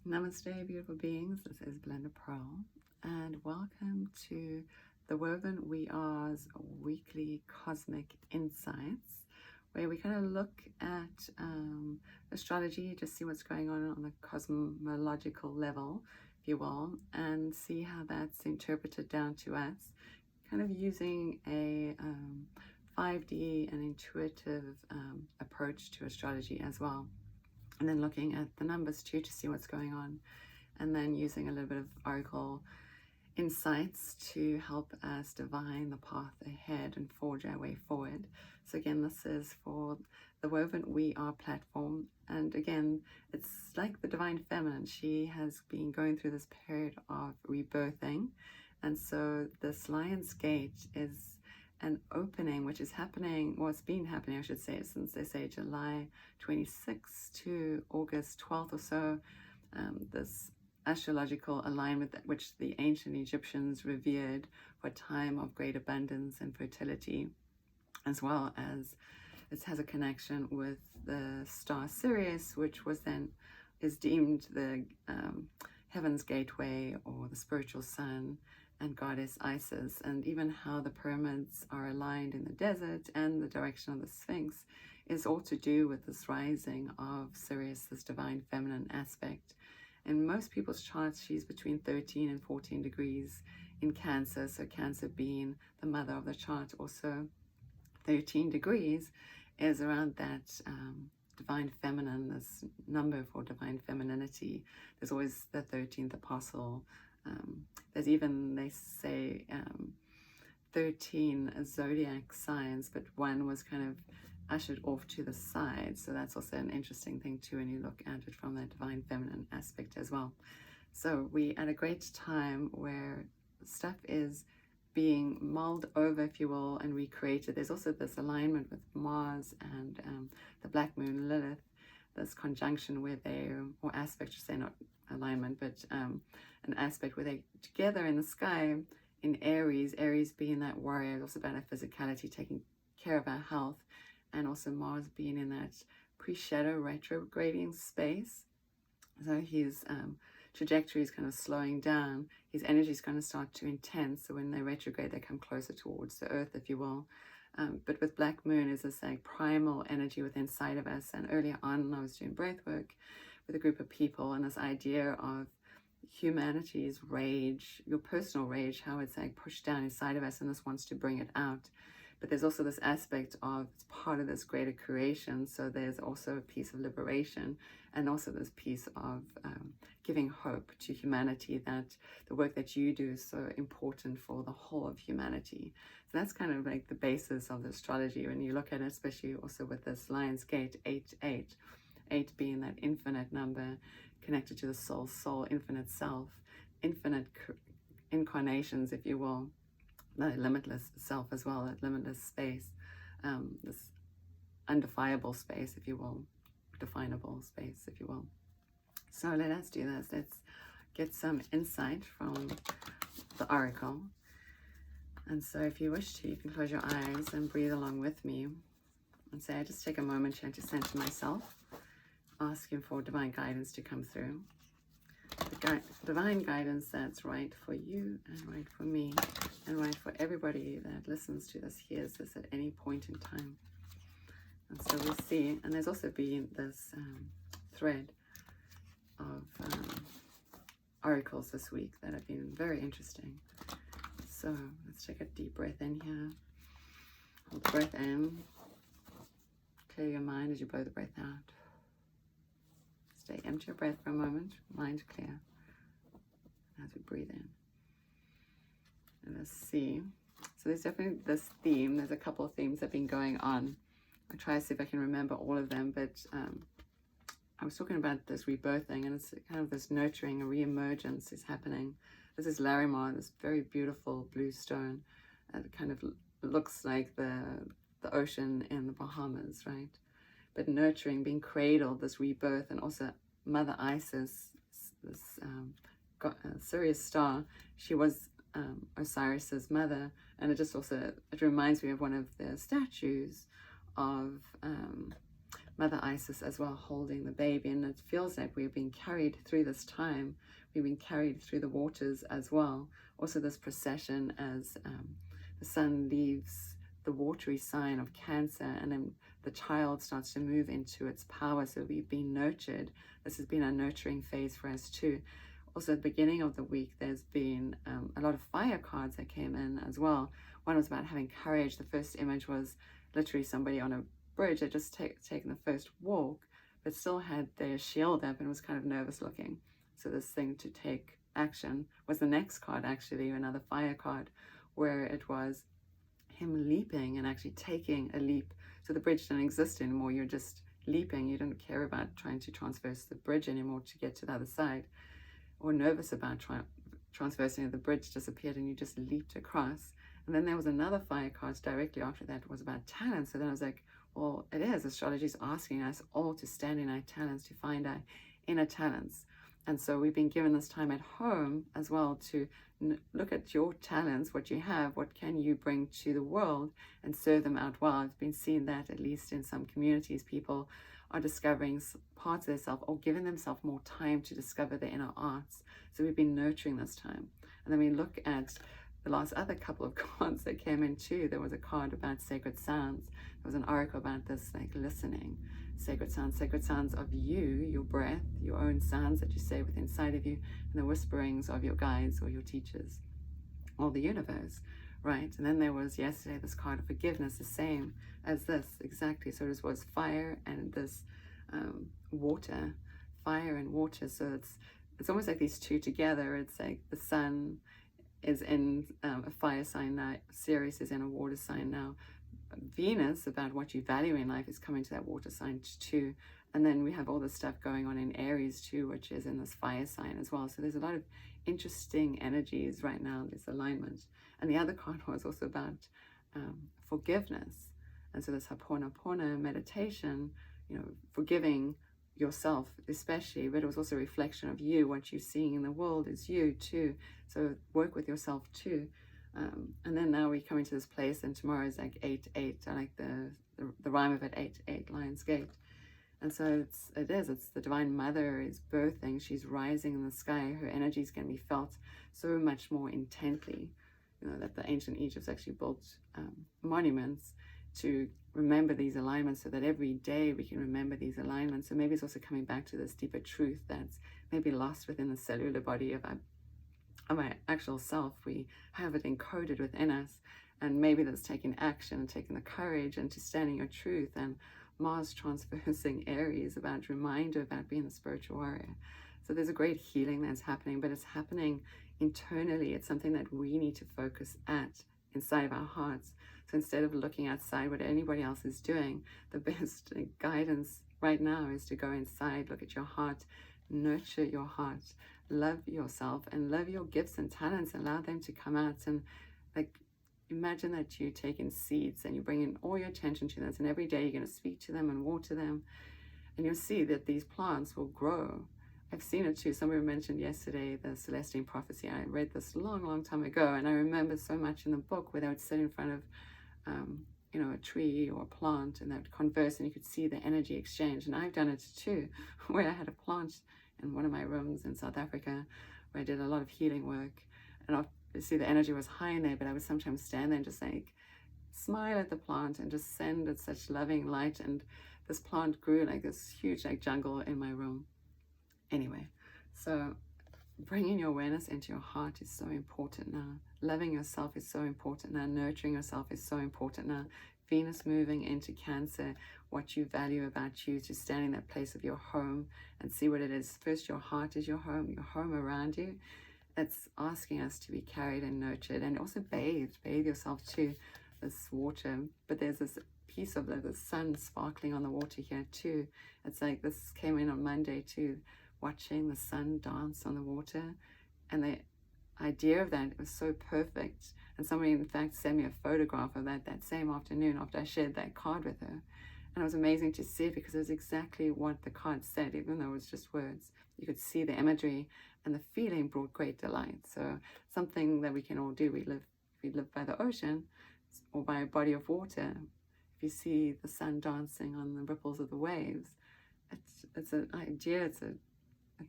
Namaste, beautiful beings. This is Belinda Pearl, and welcome to the Woven We Are's weekly cosmic insights, where we kind of look at astrology, just see what's going on a cosmological level, if you will, and see how that's interpreted down to us, kind of using a 5D and intuitive approach to astrology as well. And then looking at the numbers too to see what's going on, and then using a little bit of oracle insights to help us divine the path ahead and forge our way forward. So again, this is for the Woven We Are platform, and again, it's like the divine feminine. She has been going through this period of rebirthing, and so this Lion's Gate is an opening which is happening, well, it's been happening, I should say, since they say July 26th to August 12th or so. This astrological alignment which the ancient Egyptians revered for a time of great abundance and fertility, as well as it has a connection with the star Sirius, which was then is deemed the heaven's gateway, or the spiritual sun, and goddess Isis, and even how the pyramids are aligned in the desert and the direction of the Sphinx is all to do with this rising of Sirius, this divine feminine aspect. In most people's charts, she's between 13 and 14 degrees in Cancer, so Cancer being the mother of the chart. Also 13 degrees is around that divine feminine, this number for divine femininity. There's always the 13th apostle. There's even, they say, 13 zodiac signs, but one was kind of ushered off to the side. So that's also an interesting thing too, when you look at it from that divine feminine aspect as well. So we at a great time where stuff is being mulled over, if you will, and recreated. There's also this alignment with Mars and the Black Moon Lilith, this conjunction where they, or aspect, I should say, not alignment, but an aspect where they together in the sky in Aries, Aries being that warrior, also about our physicality, taking care of our health, and also Mars being in that pre-shadow retrograding space. So his trajectory is kind of slowing down. His energy is going to start to intense. So when they retrograde, they come closer towards the earth, if you will. But with Black Moon is this like primal energy within inside of us. And earlier on, I was doing breath work with a group of people, and this idea of humanity's rage, your personal rage, how it's like pushed down inside of us, and this wants to bring it out. But there's also this aspect of it's part of this greater creation. So there's also a piece of liberation, and also this piece of giving hope to humanity, that the work that you do is so important for the whole of humanity. So that's kind of like the basis of the astrology when you look at it, especially also with this Lion's Gate 8-8. 8 being that infinite number connected to the soul, infinite self, infinite incarnations, if you will, the limitless self as well, that limitless space, this undefinable space, if you will, definable space, if you will. So let us do this. Let's get some insight from the oracle. And so if you wish to, you can close your eyes and breathe along with me and say, I just take a moment here to center myself, asking for divine guidance to come through. The divine guidance that's right for you and right for me and right for everybody that listens to this, hears this at any point in time. And so we see, and there's also been this thread of oracles this week that have been very interesting. So let's take a deep breath in here. Hold the breath in. Clear your mind as you blow the breath out. Stay empty your breath for a moment, mind clear, as we breathe in. And let's see. So there's definitely this theme. There's a couple of themes that have been going on. I'll try to see if I can remember all of them, but I was talking about this rebirthing, and it's kind of this nurturing, a re-emergence is happening. This is Larimar, this very beautiful blue stone. It kind of looks like the ocean in the Bahamas, right? But nurturing, being cradled, this rebirth, and also Mother Isis, this Sirius star, she was Osiris's mother, and it just also, it reminds me of one of the statues of Mother Isis as well holding the baby, and it feels like we're being carried through this time. We've been carried through the waters as well. Also this procession as the sun leaves the watery sign of Cancer, and then the child starts to move into its power. So we've been nurtured. This has been a nurturing phase for us too. Also at the beginning of the week, there's been a lot of fire cards that came in as well. One was about having courage. The first image was literally somebody on a bridge that just taken the first walk, but still had their shield up and was kind of nervous looking. So this thing to take action was the next card, actually, another fire card, where it was him leaping and actually taking a leap. So the bridge didn't exist anymore. You're just leaping. You didn't care about trying to transverse the bridge anymore to get to the other side, or nervous about transversing. The bridge disappeared and you just leaped across. And then there was another fire card directly after that was about talent. So then I was like, well, it is. Astrology is asking us all to stand in our talents, to find our inner talents. And so we've been given this time at home as well to look at your talents, what you have, what can you bring to the world and serve them out well. I've been seeing that at least in some communities, people are discovering parts of themselves or giving themselves more time to discover their inner arts. So we've been nurturing this time. And then we look at the last other couple of cards that came in too. There was a card about sacred sounds. There was an oracle about this, like listening. Sacred sounds of you, your breath, your own sounds that you say within inside of you, and the whisperings of your guides or your teachers or the universe, right? And then there was yesterday this card of forgiveness, the same as this, exactly. So this was fire and this water, fire and water. So it's almost like these two together. It's like the sun is in a fire sign now, Sirius is in a water sign now. Venus, about what you value in life, is coming to that water sign too. And then we have all this stuff going on in Aries too, which is in this fire sign as well. So there's a lot of interesting energies right now, this alignment. And the other card was also about forgiveness. And so this Ho'oponopono meditation, forgiving yourself especially, but it was also a reflection of you. What you're seeing in the world is you too. So work with yourself too. And then now we come into this place, and tomorrow is like 8-8. I like the rhyme of it, 8-8, Lion's Gate. And so it's the Divine Mother is birthing. She's rising in the sky. Her energy is going to be felt so much more intently. That the ancient Egypts actually built monuments to remember these alignments, so that every day we can remember these alignments. So maybe it's also coming back to this deeper truth that's maybe lost within the cellular body of our actual self. We have it encoded within us, and maybe that's taking action and taking the courage and to standing your truth. And Mars transversing Aries about reminder about being a spiritual warrior. So there's a great healing that's happening, but it's happening internally. It's something that we need to focus at inside of our hearts. So instead of looking outside what anybody else is doing, the best guidance right now is to go inside, look at your heart, nurture your heart, love yourself, and love your gifts and talents. Allow them to come out. And imagine that you're taking seeds and you're bringing all your attention to this, and every day you're going to speak to them and water them, and you'll see that these plants will grow. I've seen it too. Somebody mentioned yesterday the Celestine prophecy. I read this long time ago, and I remember so much in the book where they would sit in front of a tree or a plant, and they would converse, and you could see the energy exchange. And I've done it too, where I had a plant in one of my rooms in South Africa where I did a lot of healing work, and obviously the energy was high in there, but I would sometimes stand there and just smile at the plant and just send it such loving light, and this plant grew like this huge jungle in my room. Anyway, so bringing your awareness into your heart is so important now. Loving yourself is so important now. Nurturing yourself is so important now. Venus moving into Cancer, what you value about you, to stand in that place of your home and see what it is. First, your heart is your home around you. It's asking us to be carried and nurtured, and also bathe yourself too. This water, but there's this piece of the sun sparkling on the water here too. It's like this came in on Monday too, watching the sun dance on the water, and the idea of that was so perfect. And somebody in fact sent me a photograph of that same afternoon after I shared that card with her, and it was amazing to see it because it was exactly what the card said, even though it was just words. You could see the imagery, and the feeling brought great delight. So something that we can all do. We live by the ocean or by a body of water. If if you see the sun dancing on the ripples of the waves, it's an idea, it's a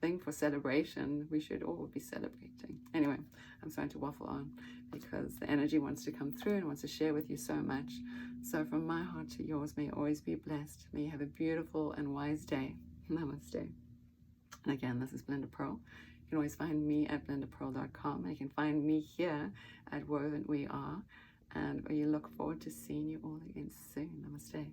thing for celebration. We should all be celebrating. Anyway, I'm starting to waffle on because the energy wants to come through and wants to share with you so much. So from my heart to yours, may you always be blessed. May you have a beautiful and wise day. Namaste. And again, this is Belinda Pearl. You can always find me at belindapearl.com. And you can find me here at Woven We Are. And we look forward to seeing you all again soon. Namaste.